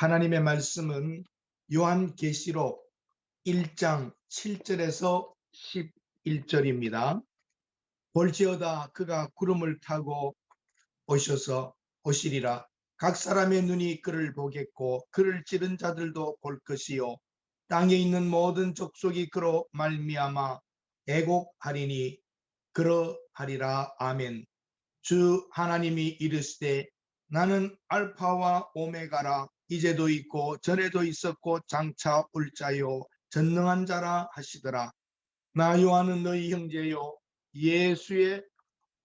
하나님의 말씀은 요한계시록 1장 7절에서 11절입니다. 볼지어다 그가 구름을 타고 오시리라. 각 사람의 눈이 그를 보겠고 그를 찌른 자들도 볼 것이요 땅에 있는 모든 족속이 그로 말미암아 애곡하리니 그러하리라. 아멘. 주 하나님이 이르시되 나는 알파와 오메가라. 이제도 있고 전에도 있었고 장차 올 자요 전능한 자라 하시더라. 나 요한은 너희 형제요 예수의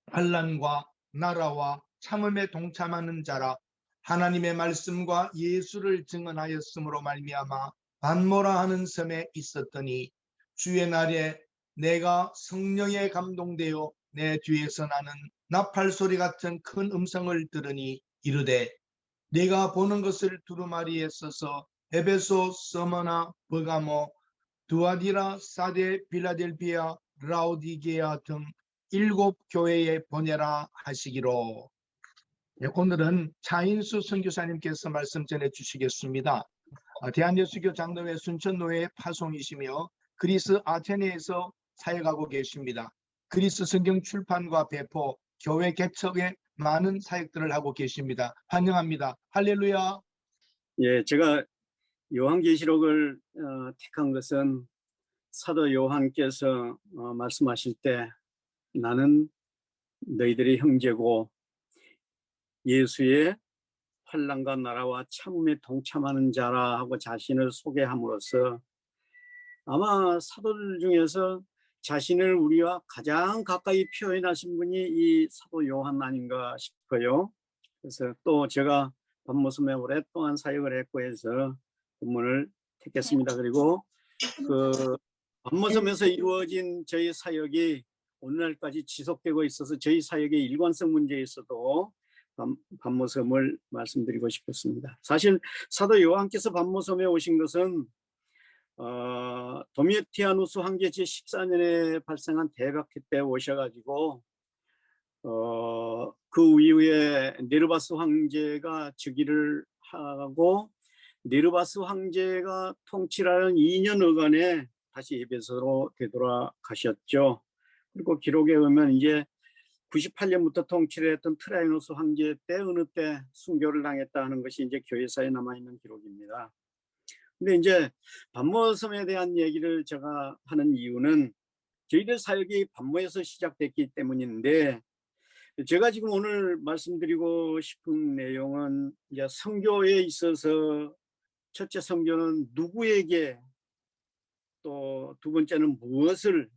환난과 나라와 참음에 동참하는 자라. 하나님의 말씀과 예수를 증언하였으므로 말미암아 반모라 하는 섬에 있었더니 주의 날에 내가 성령에 감동되어 내 뒤에서 나는 나팔 소리 같은 큰 음성을 들으니 이르되 네가 보는 것을 두루마리에 써서 에베소, 서머나, 버가모, 두아디라, 사데, 빌라델비아, 라오디게아 등 7교회에 보내라 하시기로. 오늘은 차인수 선교사님께서 말씀 전해 주시겠습니다. 대한예수교 장로회 순천노회 파송이시며 그리스 아테네에서 사역하고 계십니다. 그리스 성경 출판과 배포, 교회 개척에 많은 사역들을 하고 계십니다. 환영합니다. 할렐루야. 예, 제가 요한계시록을 택한 것은 사도 요한께서 말씀하실 때 나는 너희들의 형제고 예수의 환난과 나라와 참음에 동참하는 자라 하고 자신을 소개함으로써 아마 사도들 중에서 자신을 우리와 가장 가까이 표현하신 분이 이 사도 요한 아닌가 싶어요. 그래서 또 제가 반모섬에 오랫동안 사역을 했고 해서 본문을 택했습니다. 그리고 그 반모섬에서 이루어진 저희 사역이 오늘날까지 지속되고 있어서 저희 사역의 일관성 문제에 있어도 반모섬을 말씀드리고 싶었습니다. 사실 사도 요한께서 반모섬에 오신 것은 도미티아누스 황제 제14년에 발생한 대박해 때 오셔가지고 그 이후에 네르바스 황제가 즉위를 하고 네르바스 황제가 통치하는 2년여간에 다시 에베소로 되돌아가셨죠. 그리고 기록에 의하면 이제 98년부터 통치를 했던 트라이누스 황제 때 어느 때 순교를 당했다 하는 것이 이제 교회사에 남아있는 기록입니다. 근데 이제 반모섬에 대한 얘기를 제가 하는 이유는 저희들 사역이 반모에서 시작됐기 때문인데 제가 지금 오늘 말씀드리고 싶은 내용은 이제 선교에 있어서 첫째 선교는 누구에게 또 두 번째는 무엇을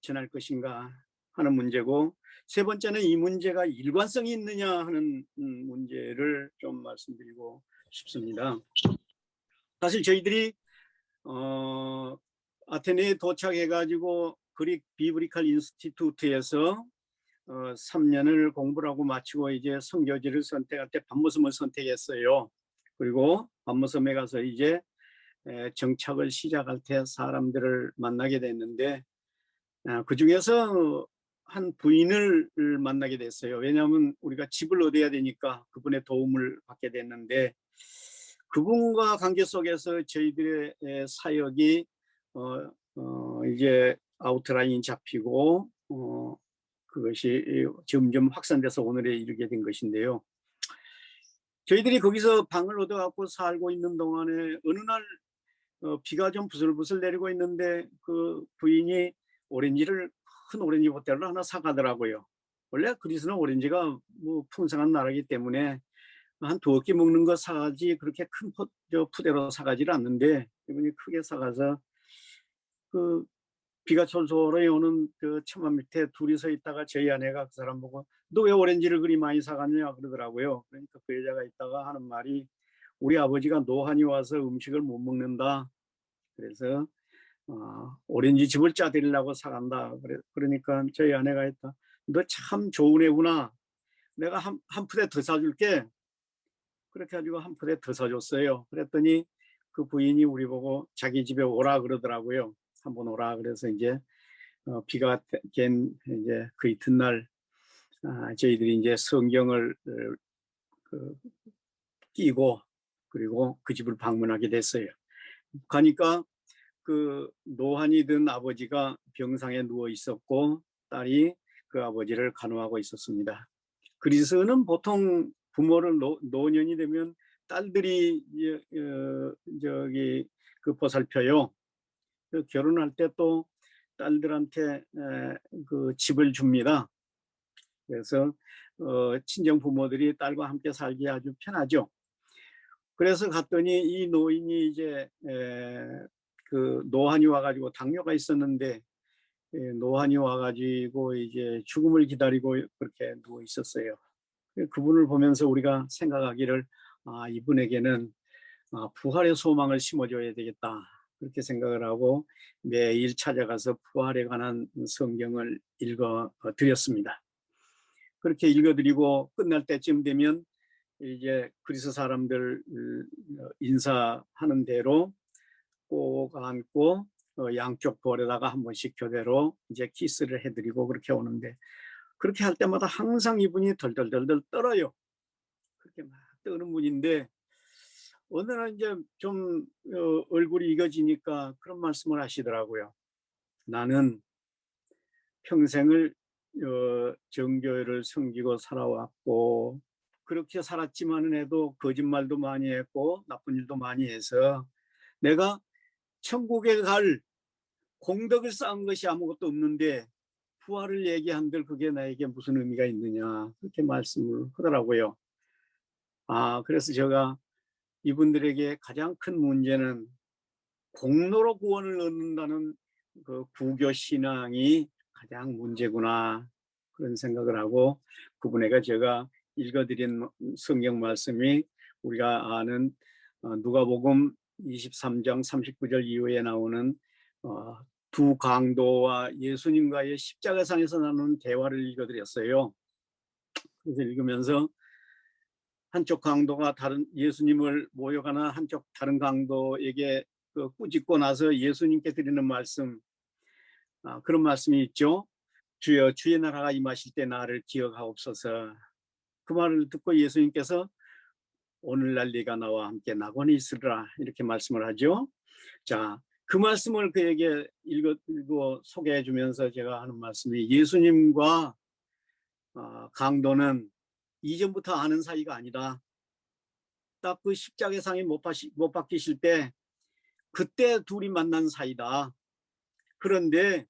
전할 것인가 하는 문제고 세 번째는 이 문제가 일관성이 있느냐 하는 문제를 좀 말씀드리고 싶습니다. 사실 저희들이 아테네에 도착해가지고 그릭 비브리칼 인스티튜트에서 3년을 공부를 하고 마치고 이제 선교지를 선택할 때 반모섬을 선택했어요. 그리고 반모섬에 가서 이제 정착을 시작할 때 사람들을 만나게 됐는데 그 중에서 한 부인을 만나게 됐어요. 왜냐하면 우리가 집을 얻어야 되니까 그분의 도움을 받게 됐는데 그분과 관계 속에서 저희들의 사역이 이제 아웃라인이 잡히고 그것이 점점 확산돼서 오늘에 이르게 된 것인데요. 저희들이 거기서 방을 얻어갖고 살고 있는 동안에 어느 날 비가 좀 부슬부슬 내리고 있는데 그 부인이 큰 오렌지 보따리를 하나 사가더라고요. 원래 그리스는 오렌지가 뭐 풍성한 나라이기 때문에 한 2개 먹는 거 사가지 그렇게 큰 푸대로 사가지를 않는데 이분이 크게 사가서 그 비가 솔솔히 오는 그 처마 밑에 둘이 서 있다가 저희 아내가 그 사람 보고 너 왜 오렌지를 그리 많이 사갔냐 그러더라고요. 그러니까 그 여자가 있다가 하는 말이 우리 아버지가 노한이 와서 음식을 못 먹는다. 그래서 오렌지 즙을 짜드리려고 사간다. 그러니까 저희 아내가 했다. 너 참 좋은 애구나. 내가 한 푸대 더 사줄게. 그렇게 가지고 한 푸대 더 사줬어요. 그랬더니 그 부인이 우리 보고 자기 집에 오라 그러더라고요. 한번 오라. 그래서 이제 비가 갠 이제 그 이튿날 저희들이 이제 성경을 끼고 그리고 그 집을 방문하게 됐어요. 가니까 그 노환이 든 아버지가 병상에 누워 있었고 딸이 그 아버지를 간호하고 있었습니다. 그리스는 보통 부모를 노년이 되면 딸들이 저기 그 보살펴요. 그 결혼할 때 또 딸들한테 그 집을 줍니다. 그래서 친정 부모들이 딸과 함께 살기 아주 편하죠. 그래서 갔더니 이 노인이 이제 그 노환이 와가지고 당뇨가 있었는데 노환이 와가지고 이제 죽음을 기다리고 그렇게 누워 있었어요. 그분을 보면서 우리가 생각하기를 이분에게는 부활의 소망을 심어줘야 되겠다 그렇게 생각을 하고 매일 찾아가서 부활에 관한 성경을 읽어 드렸습니다. 그렇게 읽어드리고 끝날 때쯤 되면 이제 그리스 사람들 인사하는 대로 꼭 안고 양쪽 볼에다가 한 번씩 교대로 이제 키스를 해드리고 그렇게 오는데 그렇게 할 때마다 항상 이분이 덜덜덜덜 떨어요. 그렇게 막 떠는 분인데 어느 날 이제 좀 얼굴이 익어지니까 그런 말씀을 하시더라고요. 나는 평생을 정교회를 섬기고 살아왔고 그렇게 살았지만은 해도 거짓말도 많이 했고 나쁜 일도 많이 해서 내가 천국에 갈 공덕을 쌓은 것이 아무것도 없는데 부활을 얘기한들 그게 나에게 무슨 의미가 있느냐 그렇게 말씀을 하더라고요. 그래서 제가 이분들에게 가장 큰 문제는 공로로 구원을 얻는다는 그 구교 신앙이 가장 문제구나 그런 생각을 하고 그분에게 제가 읽어드린 성경 말씀이 우리가 아는 누가복음 23장 39절 이후에 나오는 두 강도와 예수님과의 십자가상에서 나누는 대화를 읽어드렸어요. 그래서 읽으면서 한쪽 강도가 다른 예수님을 모욕하는 한쪽 다른 강도에게 꾸짖고 나서 예수님께 드리는 말씀 그런 말씀이 있죠. 주여 주의 나라가 임하실 때 나를 기억하옵소서. 그 말을 듣고 예수님께서 오늘날 네가 나와 함께 낙원에 있으리라 이렇게 말씀을 하죠. 자, 그 말씀을 그에게 읽고 소개해 주면서 제가 하는 말씀이 예수님과 강도는 이전부터 아는 사이가 아니다. 딱 그 십자가상에 못 박히실 때 그때 둘이 만난 사이다. 그런데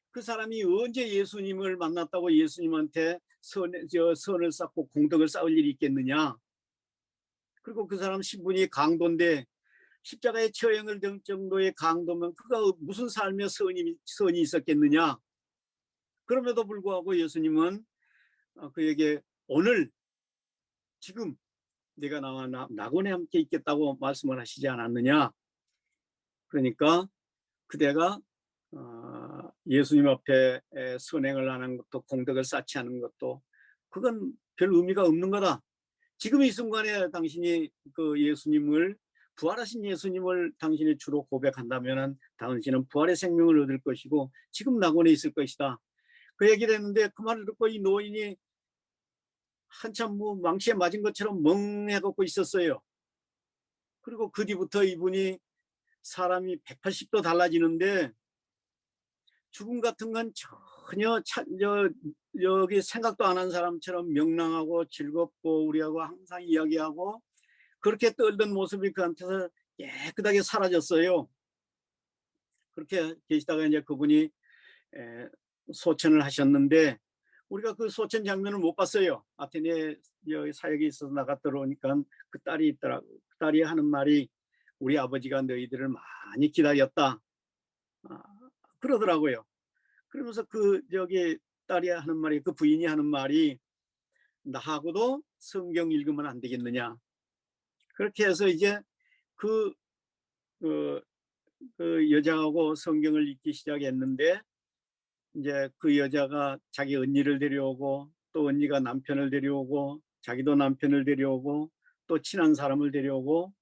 그 사람이 언제 예수님을 만났다고 예수님한테 선을 쌓고 공덕을 쌓을 일이 있겠느냐. 그리고 그 사람 신분이 강도인데 십자가에 처형을 될 정도의 강도면 그가 무슨 삶의 선이 있었겠느냐. 그럼에도 불구하고 예수님은 그에게 오늘 지금 내가 나와 낙원에 함께 있겠다고 말씀을 하시지 않았느냐. 그러니까 그대가 예수님 앞에 선행을 하는 것도 공덕을 쌓지 않은 것도 그건 별 의미가 없는 거다. 지금 이 순간에 당신이 그 예수님을 부활하신 예수님을 당신이 주로 고백한다면 당신은 부활의 생명을 얻을 것이고 지금 낙원에 있을 것이다. 그 얘기를 했는데 그 말을 듣고 이 노인이 한참 뭐 망치에 맞은 것처럼 멍해갖고 있었어요. 그리고 그 뒤부터 이분이 사람이 180도 달라지는데 죽음 같은 건 전혀 여기 생각도 안 한 사람처럼 명랑하고 즐겁고 우리하고 항상 이야기하고 그렇게 떨던 모습이 그한테서 깨끗하게 사라졌어요. 그렇게 계시다가 이제 그분이 소천을 하셨는데 우리가 그 소천 장면을 못 봤어요. 아테네 사역에 있어서 나가 들어오니까 그 딸이 있더라고. 그 딸이 하는 말이 우리 아버지가 너희들을 많이 기다렸다. 그러더라고요. 그러면서 그 딸이 하는 말이 그 부인이 하는 말이 나하고도 성경 읽으면 안 되겠느냐. 그렇게 해서 이제 그 여자하고 성경을 읽기 시작했는데 이제 그 여자가 자기 언니를 데려오고 또 언니가 남편을 데려오고 자기도 남편을 데려오고 또 친한 사람을 데려오고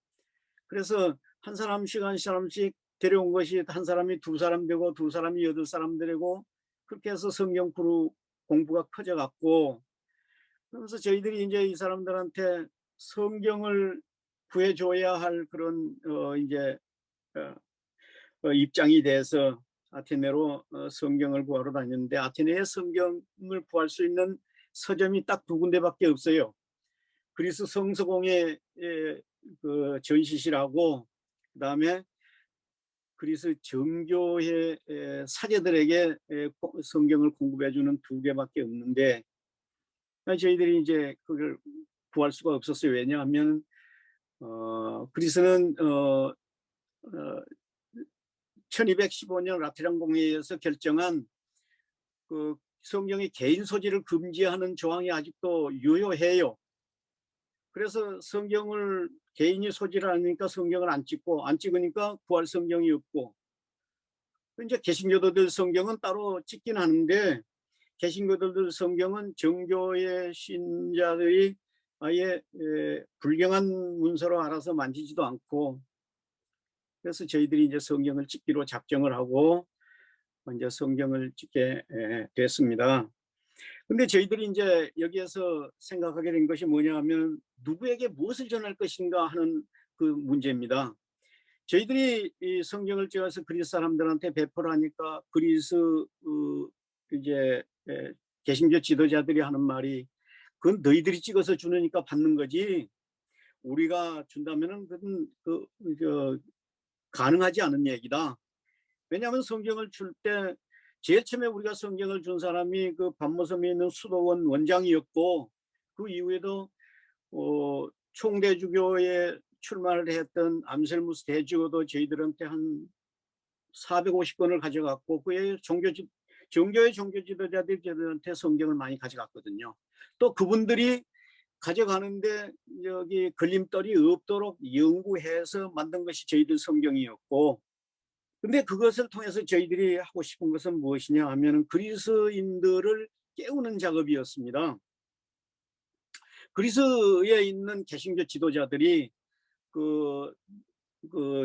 그래서 한 사람씩 데려온 것이 한 사람이 두 사람 되고 두 사람이 8사람 되고 그렇게 해서 성경 그룹 공부가 커져갔고 그러면서 저희들이 이제 이 사람들한테 성경을 구해줘야 할 그런 이제 입장이 돼서 아테네로 성경을 구하러 다녔는데, 아테네에 성경을 구할 수 있는 서점이 딱 2군데밖에 없어요. 그리스 성서공회 그 전시실하고, 그다음에 그리스 정교회 사제들에게 성경을 공급해 주는 2개밖에 없는데, 저희들이 이제 그걸 구할 수가 없었어요. 왜냐하면 그리스는 1215년 라테란 공회에서 결정한 그 성경의 개인 소지를 금지하는 조항이 아직도 유효해요. 그래서 성경을 개인이 소지를 하니까 성경을 안 찍으니까 구할 성경이 없고, 이제 개신교도들 성경은 따로 찍긴 하는데, 개신교도들 성경은 정교의 신자들이 아예 불경한 문서로 알아서 만지지도 않고, 그래서 저희들이 이제 성경을 찍기로 작정을 하고 이제 성경을 찍게 됐습니다. 근데 저희들이 이제 여기에서 생각하게 된 것이 뭐냐 하면, 누구에게 무엇을 전할 것인가 하는 그 문제입니다. 저희들이 이 성경을 찍어서 그리스 사람들한테 배포를 하니까 그리스 이제 개신교 지도자들이 하는 말이, 그건 너희들이 찍어서 주니까 받는 거지, 우리가 준다면은 그건 가능하지 않은 얘기다. 왜냐하면 성경을 줄 때 제일 처음에 우리가 성경을 준 사람이 그 반모섬에 있는 수도원 원장이었고, 그 이후에도 총대주교에 출마를 했던 암셀무스 대주교도 저희들한테 한 450권을 가져갔고, 그의 정교의 종교 지도자들이 저희들한테 성경을 많이 가져갔거든요. 또 그분들이 가져가는데 여기 걸림돌이 없도록 연구해서 만든 것이 저희들 성경이었고, 근데 그것을 통해서 저희들이 하고 싶은 것은 무엇이냐 하면 그리스인들을 깨우는 작업이었습니다. 그리스에 있는 개신교 지도자들이 그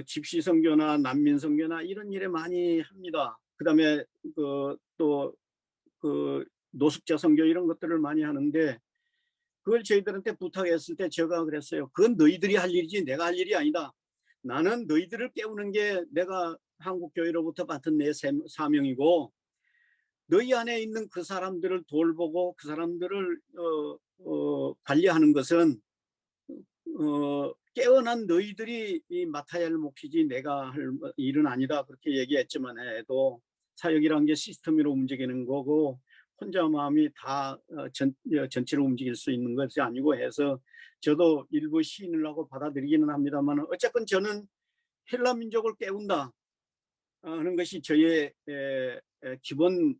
집시 선교나 난민 선교나 이런 일에 많이 합니다. 그다음에 또 노숙자 선교 이런 것들을 많이 하는데, 그걸 저희들한테 부탁했을 때 제가 그랬어요. 그건 너희들이 할 일이지 내가 할 일이 아니다. 나는 너희들을 깨우는 게 내가 한국교회로부터 받은 내 사명이고, 너희 안에 있는 그 사람들을 돌보고 그 사람들을 관리하는 것은 깨어난 너희들이 맡아야 할 몫이지 내가 할 일은 아니다. 그렇게 얘기했지만 해도 사역이란 게 시스템으로 움직이는 거고, 혼자 마음이 다 전체를 움직일 수 있는 것이 아니고 해서 저도 일부 시인을 하고 받아들이기는 합니다만, 어쨌건 저는 헬라 민족을 깨운다 하는 것이 저의 기본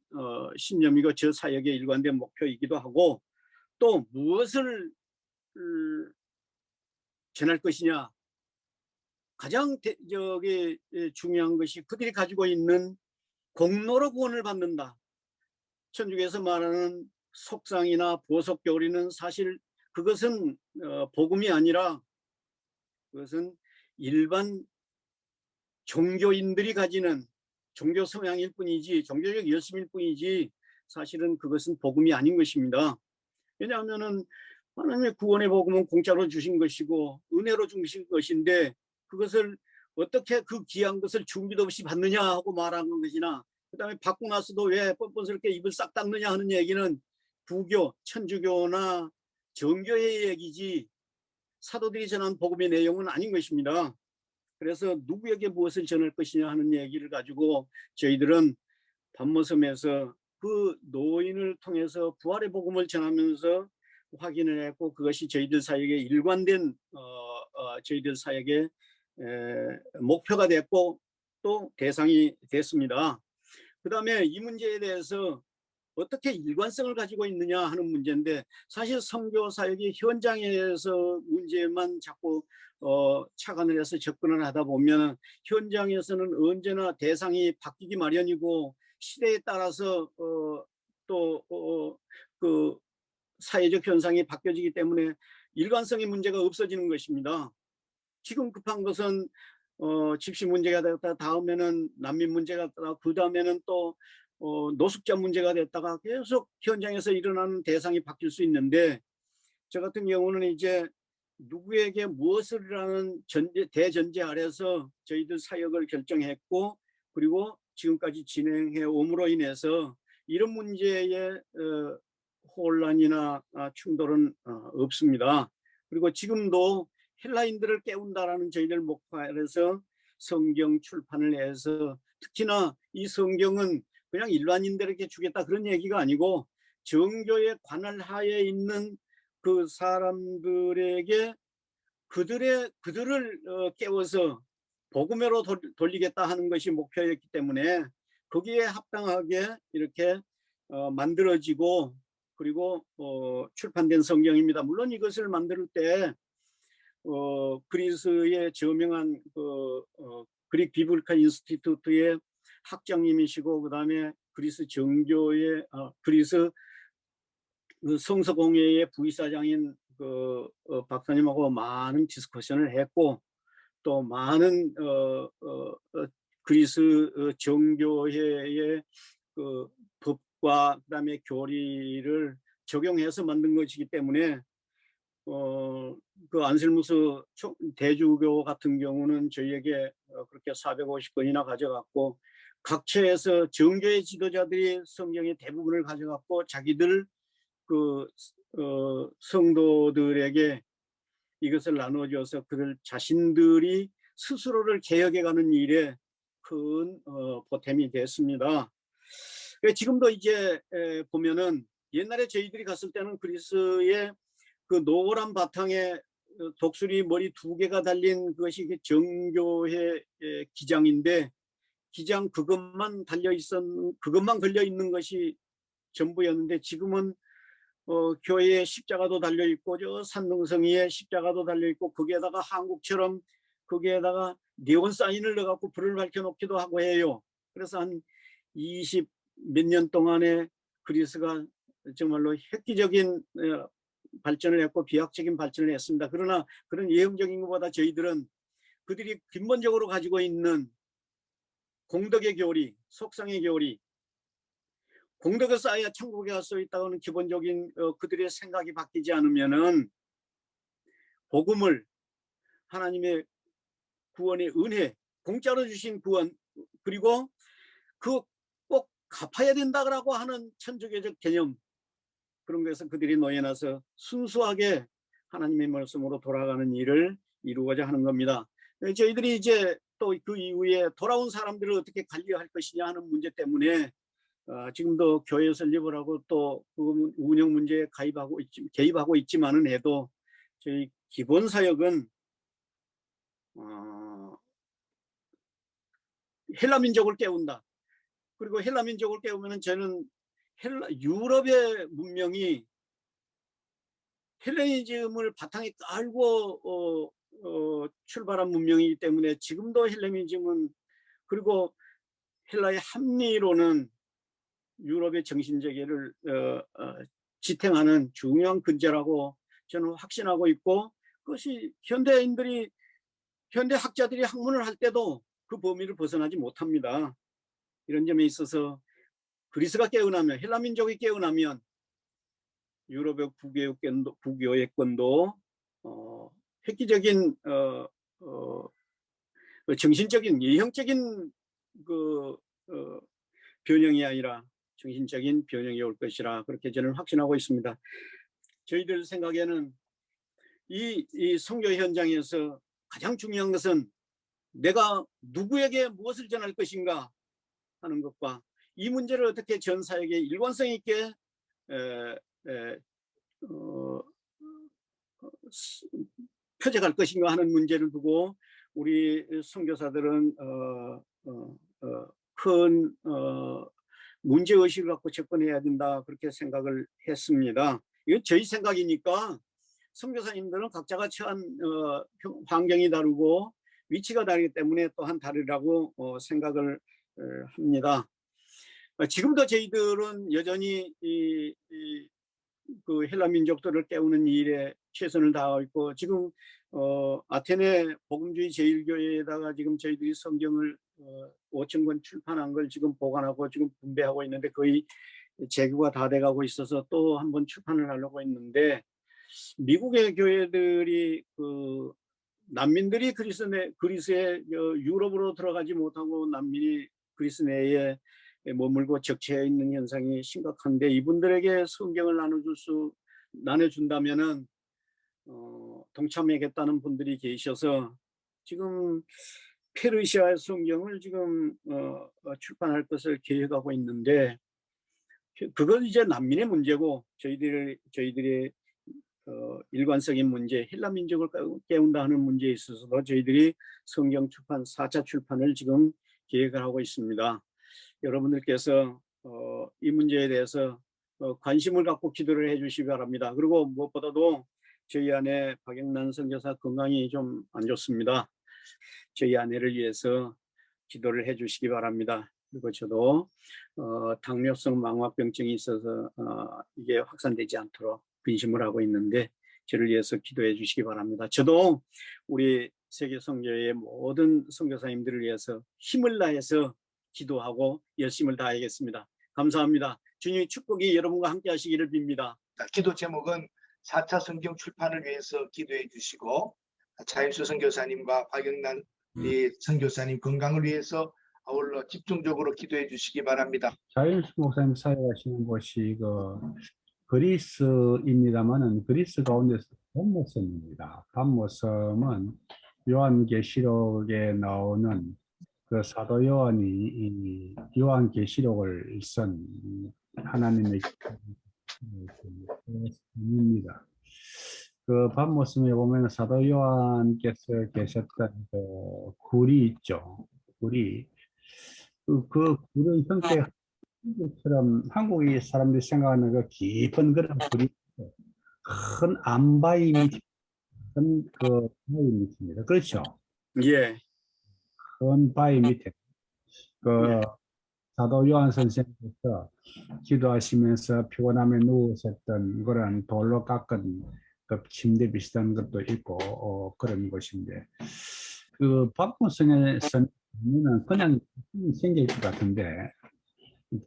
신념이고 저 사역의 일관된 목표이기도 하고, 또 무엇을 전할 것이냐, 가장 중요한 것이 그들이 가지고 있는 공로로 구원을 받는다. 천주교에서 말하는 속상이나 보석교리는 사실 그것은 복음이 아니라 그것은 일반 종교인들이 가지는 종교 성향일 뿐이지, 종교적 열심일 뿐이지, 사실은 그것은 복음이 아닌 것입니다. 왜냐하면은 하나님의 구원의 복음은 공짜로 주신 것이고 은혜로 주신 것인데, 그것을 어떻게 그 귀한 것을 준비도 없이 받느냐 하고 말하는 것이나, 그다음에 받고 나서도 왜 뻔뻔스럽게 입을 싹 닦느냐 하는 얘기는 부교, 천주교나 정교의 얘기지 사도들이 전한 복음의 내용은 아닌 것입니다. 그래서 누구에게 무엇을 전할 것이냐 하는 얘기를 가지고 저희들은 반모섬에서 그 노인을 통해서 부활의 복음을 전하면서 확인을 했고, 그것이 저희들 사역의 일관된 저희들 사역의 목표가 됐고 또 대상이 됐습니다. 그 다음에 이 문제에 대해서 어떻게 일관성을 가지고 있느냐 하는 문제인데, 사실 선교 사역이 현장에서 문제만 자꾸 착안을 해서 접근을 하다 보면 현장에서는 언제나 대상이 바뀌기 마련이고, 시대에 따라서 그 사회적 현상이 바뀌어지기 때문에 일관성의 문제가 없어지는 것입니다. 지금 급한 것은 집시 문제가 됐다, 다음에는 난민 문제가 됐다, 그 다음에는 또 노숙자 문제가 됐다가 계속 현장에서 일어나는 대상이 바뀔 수 있는데, 저 같은 경우는 이제 누구에게 무엇을이라는 대전제 아래서 저희들 사역을 결정했고 그리고 지금까지 진행해 옴으로 인해서 이런 문제의 혼란이나 충돌은 없습니다. 그리고 지금도 헬라인들을 깨운다라는 저희들 목표 아래서 성경 출판을 해서 특히나 이 성경은 그냥 일반인들에게 주겠다 그런 얘기가 아니고 정교의 관할 하에 있는 그 사람들에게 그들을 깨워서 복음으로 돌리겠다 하는 것이 목표였기 때문에 거기에 합당하게 이렇게 만들어지고 그리고 출판된 성경입니다. 물론 이것을 만들 때 그리스의 저명한 그릭 비블리컬 인스티튜트의 학장님이시고 그다음에 그리스 정교의 그리스 그 성서공회의 부이사장인 박사님하고 많은 디스커션을 했고 또 많은 그리스 정교회의 그 법과 그다음에 교리를 적용해서 만든 것이기 때문에 그 안셀무스 대주교 같은 경우는 저희에게 그렇게 450권이나 가져갔고 각처에서 정교회 지도자들이 성경의 대부분을 가져갔고 자기들 그 성도들에게 이것을 나눠줘서 그들 자신들이 스스로를 개혁해가는 일에 큰 보탬이 됐습니다. 지금도 이제 보면은 옛날에 저희들이 갔을 때는 그리스의 그 노란 바탕에 독수리 머리 2개가 달린 그것이 정교회 기장인데 기장 그것만 그것만 걸려 있는 것이 전부였는데 지금은 교회에 십자가도 달려 있고 저 산등성이에 십자가도 달려 있고 거기에다가 한국처럼 거기에다가 네온 사인을 넣어갖고 불을 밝혀놓기도 하고 해요. 그래서 한 20 몇 년 동안에 그리스가 정말로 획기적인 발전을 했고 비약적인 발전을 했습니다. 그러나 그런 예형적인 것보다 저희들은 그들이 근본적으로 가지고 있는 공덕의 교리, 속상의 교리, 공덕을 쌓아야 천국에 갈 수 있다는 기본적인 그들의 생각이 바뀌지 않으면은 복음을 하나님의 구원의 은혜, 공짜로 주신 구원 그리고 그 꼭 갚아야 된다고 하는 천주교적 개념 그런 것에서 그들이 놓여놔서 순수하게 하나님의 말씀으로 돌아가는 일을 이루고자 하는 겁니다. 저희들이 이제 또 그 이후에 돌아온 사람들을 어떻게 관리할 것이냐 하는 문제 때문에 지금도 교회 설립을 하고 또 그 운영 문제에 개입하고 있지만은 해도 저희 기본 사역은 헬라 민족을 깨운다. 그리고 헬라 민족을 깨우면은 저는 유럽의 문명이 헬레니즘을 바탕에 깔고 출발한 문명이기 때문에 지금도 헬레니즘은 그리고 헬라의 합리로는 유럽의 정신세계를 지탱하는 중요한 근제라고 저는 확신하고 있고 그것이 현대 학자들이 학문을 할 때도 그 범위를 벗어나지 못합니다. 이런 점에 있어서 그리스가 깨어나면 헬라 민족이 깨어나면 유럽의 부교회권도 획기적인 정신적인 예형적인 변형이 아니라 정신적인 변형이 올 것이라 그렇게 저는 확신하고 있습니다. 저희들 생각에는 이 선교 현장에서 가장 중요한 것은 내가 누구에게 무엇을 전할 것인가 하는 것과 이 문제를 어떻게 전 사역에 일관성 있게 표적할 것인가 하는 문제를 두고 우리 선교사들은 큰 문제의식을 갖고 접근해야 된다 그렇게 생각을 했습니다. 이건 저희 생각이니까 선교사님들은 각자가 처한 환경이 다르고 위치가 다르기 때문에 또한 다르라고 생각을 합니다. 지금도 저희들은 여전히 그 헬라 민족들을 깨우는 일에 최선을 다하고 있고 지금 아테네 복음주의 제일교회에다가 지금 저희들이 성경을 5,000권 출판한 걸 지금 보관하고 지금 분배하고 있는데 거의 재고가 다 돼가고 있어서 또 한번 출판을 하려고 했는데 미국의 교회들이 난민들이 그리스에 유럽으로 들어가지 못하고 난민이 그리스 내에 머물고 적체해 있는 현상이 심각한데, 이분들에게 성경을 나눠준다면은 동참하겠다는 분들이 계셔서 지금 페르시아 성경을 지금 출판할 것을 계획하고 있는데, 그건 이제 난민의 문제고 저희들의 일관적인 문제, 헬라 민족을 깨운다 하는 문제에 있어서도 저희들이 성경 출판 4차 출판을 지금 계획을 하고 있습니다. 여러분들께서 이 문제에 대해서 관심을 갖고 기도를 해주시기 바랍니다. 그리고 무엇보다도 저희 아내 박영란 선교사 건강이 좀 안 좋습니다. 저희 아내를 위해서 기도를 해주시기 바랍니다. 그리고 저도 당뇨성 망막병증이 있어서 이게 확산되지 않도록 근심을 하고 있는데, 저를 위해서 기도해 주시기 바랍니다. 저도 우리 세계 선교의 모든 선교사님들을 위해서 힘을 다해서 기도하고 열심을 다하겠습니다. 감사합니다. 주님의 축복이 여러분과 함께 하시기를 빕니다. 기도 제목은 4차 성경 출판을 위해서 기도해 주시고, 차일수 선교사님과 박영란 선교사님 건강을 위해서 아울러 집중적으로 기도해 주시기 바랍니다. 차일수 목사님 사역하시는 곳이 그리스입니다만은 그리스 가운데서 반모섬입니다. 반모섬은 요한계시록에 나오는 그 사도 요한이 이 요한계시록을 쓴 하나님의 입니다. 그 반모섬에 보면 사도 요한께서 계셨던 그 굴이 있죠. 굴이 그 굴의 형태가 한국이 사람들이 생각하는 그 깊은 그런 굴이 큰 암바위 밑, 큰 그 바위 밑입니다. 그렇죠? 예. 큰 바위 밑에 그 사도 요한 선생님께서 기도하시면서 피곤함에 누우셨던 그런 돌로 깎은 그 침대 비슷한 것도 있고 그런 곳인데, 그 박무성에서는 그냥 생길 것 같은데,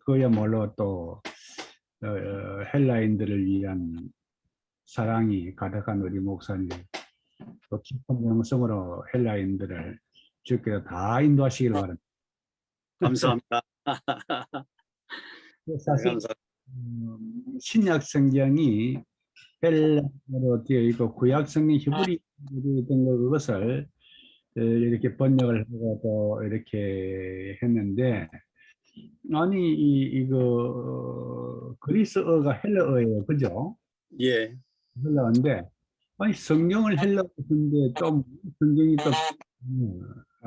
그야말로 또 헬라인들을 위한 사랑이 가득한 우리 목사님, 또 깊은 영성으로 헬라인들을 주께서 다 인도하시길 바랍니다. 감사합니다. 사실 감사합니다. 신약 성경이 헬라어로 되어 있고 구약 성경 히브리 된 그것을 이렇게 번역을 하고 또 이렇게 했는데, 아니 이거 그리스어가 헬라어예요, 그죠? 예. 헬라어인데 아니 성경을 헬라어로 쓰는데 좀 성경이 또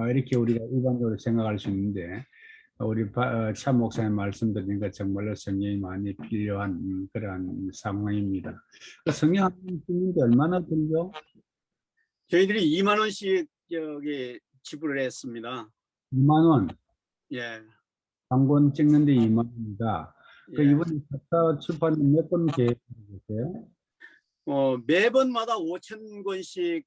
이렇게 우리가 일반적으로 생각할 수 있는데, 우리 참 목사님 말씀드린 것 정말로 성경이 많이 필요한 그런 상황입니다. 그 성경 한 권 쓰는데 얼마나 들죠? 저희들이 2만 원씩 여기 지불을 했습니다. 2만 원. 예. 한 권 찍는데 2만 원입니다. 그 예. 이번에 작가 출판 몇 권 계획하고 계세요? 매번마다 5,000권씩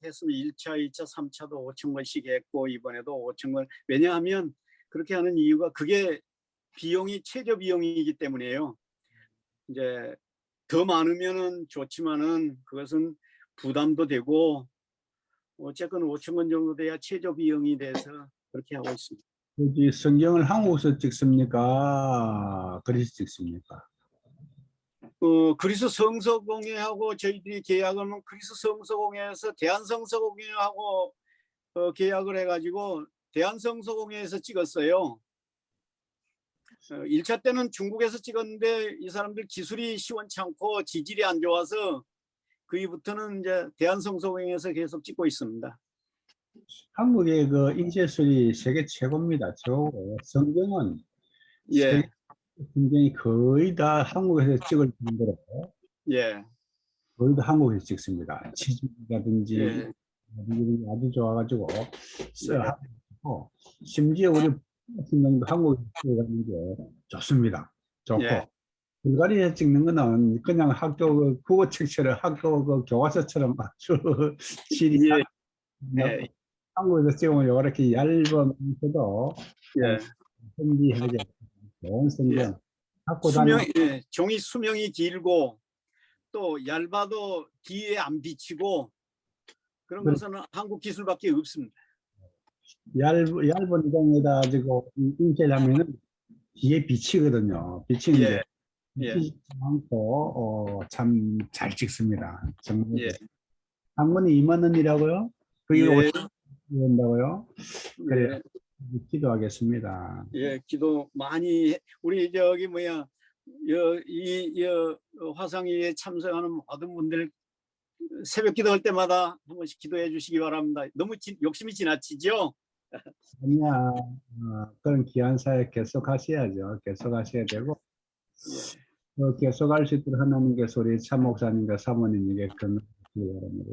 했으면 1차, 2차, 3차도 5,000권씩 했고, 이번에도 5,000권. 왜냐하면 그렇게 하는 이유가 그게 비용이 최저 비용이기 때문에요. 이제 더 많으면은 좋지만은 그것은 부담도 되고, 어쨌건 5,000권 정도 돼야 최저 비용이 돼서 그렇게 하고 있습니다. 여기 성경을 한국에서 찍습니까? 그리스 찍습니까? 그리스 성서공회하고 저희들이 계약하면 그리스 성서공회에서 대한성서공회하고 계약을 해가지고 대한성서공회에서 찍었어요. 1차 때는 중국에서 찍었는데 이 사람들 기술이 시원치 않고 지질이 안 좋아서 그 이후부터는 이제 대한성서공회에서 계속 찍고 있습니다. 한국의 그 인쇄술이 세계 최고입니다. 최고고 성경은 예. 성경이 거의 다 한국에서 찍을 정도로 예. 거의 다 한국에서 찍습니다. 지질이라든지 예. 아주 좋아가지고 예. 하고, 심지어 우리 성경도 한국에서 찍어가는 게 좋습니다. 좋고 예. 불가리아에서 찍는 거는 그냥 학교 국어책처럼 학교 그 교과서처럼 아주 질이 예. 예. 한국에서 찍으면 이렇게 얇으면서도 예. 편리하게 좋은 성경 갖고 수명, 다니는 예. 종이 수명이 길고 또 얇아도 뒤에 안 비치고 그런 네. 것은 한국 기술밖에 없습니다. 얇은 이동에다 가지고 인쇄를 하면은 뒤에 비치거든요. 비치는데 예. 비치지 않고 참 잘 찍습니다. 정말. 예. 한문이 2만 원이라고요? 그게 예. 5천 원 된다고요? 그래. 예. 기도하겠습니다. 예, 기도 많이 우리 저기 뭐야 이 화상회에 참석하는 모든 분들 새벽 기도할 때마다 한 번씩 기도해 주시기 바랍니다. 너무 욕심이 지나치죠? 아니야. 그런 귀한 사역 계속 하셔야죠. 계속 하셔야 되고 예. 계속 할 수 있도록 하나님께서 우리 차 목사님과 사모님에게 건너주시기 바랍니다.